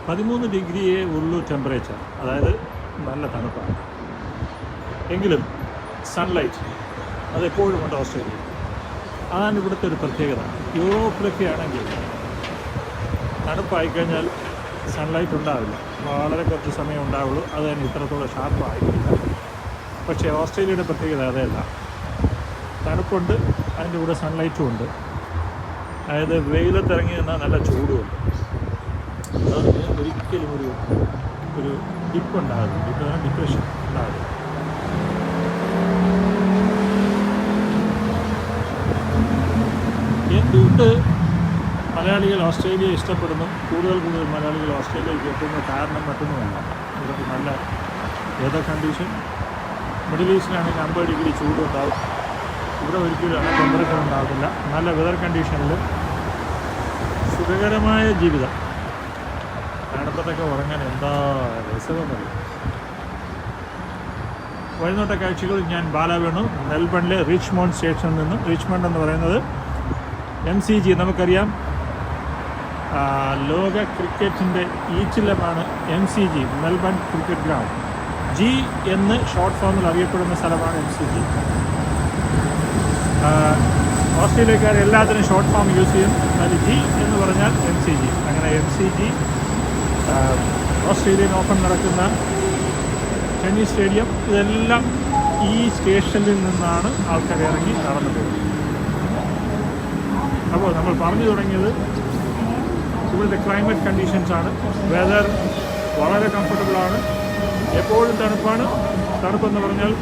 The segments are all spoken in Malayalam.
13 ഡിഗ്രിയേ ഉള്ളൂ ടെമ്പറേച്ചർ, അതായത് നല്ല തണുപ്പാണ്. എങ്കിലും സൺലൈറ്റ് അതെപ്പോഴും ഉണ്ട് ഓസ്ട്രേലിയ. അതാണ് ഇവിടുത്തെ ഒരു പ്രത്യേകത. യൂറോപ്പിലൊക്കെ ആണെങ്കിൽ തണുപ്പായിക്കഴിഞ്ഞാൽ സൺലൈറ്റ് ഉണ്ടാവില്ല, വളരെ കുറച്ച് സമയം ഉണ്ടാവുള്ളൂ. അത് തന്നെ ഇത്രത്തോളം ഷാർപ്പായിരിക്കില്ല. പക്ഷേ ഓസ്ട്രേലിയയുടെ പ്രത്യേകത അതല്ല, തണുപ്പുണ്ട്, അതിൻ്റെ കൂടെ സൺലൈറ്റും ഉണ്ട്. അതായത് വെയിലത്തിറങ്ങി നിന്നാൽ നല്ല ചൂടുമുണ്ട്. അതിന് ഒരിക്കലും ഒരു ഡിപ്പ് ഉണ്ടാകുന്നു, ഡിപ്രഷൻ ഉണ്ടാകുന്നു. എന്തുകൊണ്ട് മലയാളികൾ ഓസ്ട്രേലിയ ഇഷ്ടപ്പെടുന്നു? കൂടുതൽ മലയാളികൾ ഓസ്ട്രേലിയയിൽ എത്തുന്ന കാരണം മറ്റൊന്നുമല്ല, ഇവർക്ക് നല്ല വെതർ കണ്ടീഷൻ. മിഡിൽ ഈസ്റ്റിലാണെങ്കിൽ 50 ഡിഗ്രി ചൂടുണ്ടാവും, ഇവിടെ ഒരിക്കലും ആ ടെമ്പറേച്ചർ ഉണ്ടാകുന്നില്ല. നല്ല വെതർ കണ്ടീഷനിൽ സുഖകരമായ ജീവിതം. തണുപ്പത്തൊക്കെ ഉറങ്ങാൻ എന്താ രസമെന്നറിയും. വഴിനോട്ട കാഴ്ചകൾ. ഞാൻ ബാലവേണു, മെൽബണിലെ റിച്ച്മോണ്ട് സ്റ്റേഷനിൽ നിന്നും. റിച്ച്മോണ്ട് എന്ന് പറയുന്നത് MCG, നമുക്കറിയാം ലോക ക്രിക്കറ്റിൻ്റെ ഈച്ചിലമാണ് MCG, Melbourne cricket ground. G എന്ന് ഷോർട്ട് ഫോമിൽ അറിയപ്പെടുന്ന സ്ഥലമാണ് MCG. ഓസ്ട്രേലിയക്കാർ എല്ലാത്തിനും ഷോർട്ട് ഫോം യൂസ് ചെയ്യും. അതിൽ G എന്ന് പറഞ്ഞാൽ MCG. അങ്ങനെ MCG ഓസ്ട്രേലിയൻ ഓപ്പൺ നടക്കുന്ന ടെന്നീസ് സ്റ്റേഡിയം. ഇതെല്ലാം ഈ സ്റ്റേഷനിൽ നിന്നാണ് ആൾക്കാർ ഇറങ്ങി നടന്നു പോകുന്നത്. അപ്പോൾ നമ്മൾ പറഞ്ഞു തുടങ്ങിയത് ഇവിടുത്തെ ക്ലൈമറ്റ് കണ്ടീഷൻസാണ്. വെതർ വളരെ കംഫർട്ടബിളാണ്, എപ്പോഴും തണുപ്പാണ്. തണുപ്പെന്ന് പറഞ്ഞാൽ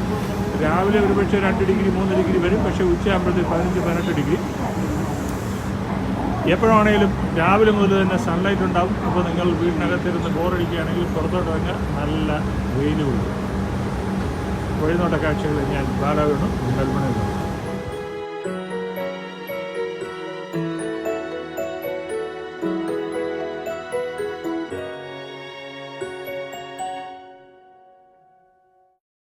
രാവിലെ ഒരുപക്ഷെ 2 ഡിഗ്രി 3 ഡിഗ്രി വരും, പക്ഷേ ഉച്ചയാകുമ്പോഴത്തേക്ക് 15-18 ഡിഗ്രി. എപ്പോഴാണെങ്കിലും രാവിലെ മുതൽ തന്നെ സൺലൈറ്റ് ഉണ്ടാവും. അപ്പോൾ നിങ്ങൾ വീടിനകത്തിരുന്ന് ബോറടിക്കുകയാണെങ്കിൽ പുറത്തോട്ട് ഇറങ്ങാൻ നല്ല വെയിലുമുണ്ട്. വഴിനോട്ട കാഴ്ചകൾ. ഞാൻ ബാലവേണു, മെൽബണിൽ നിന്ന്.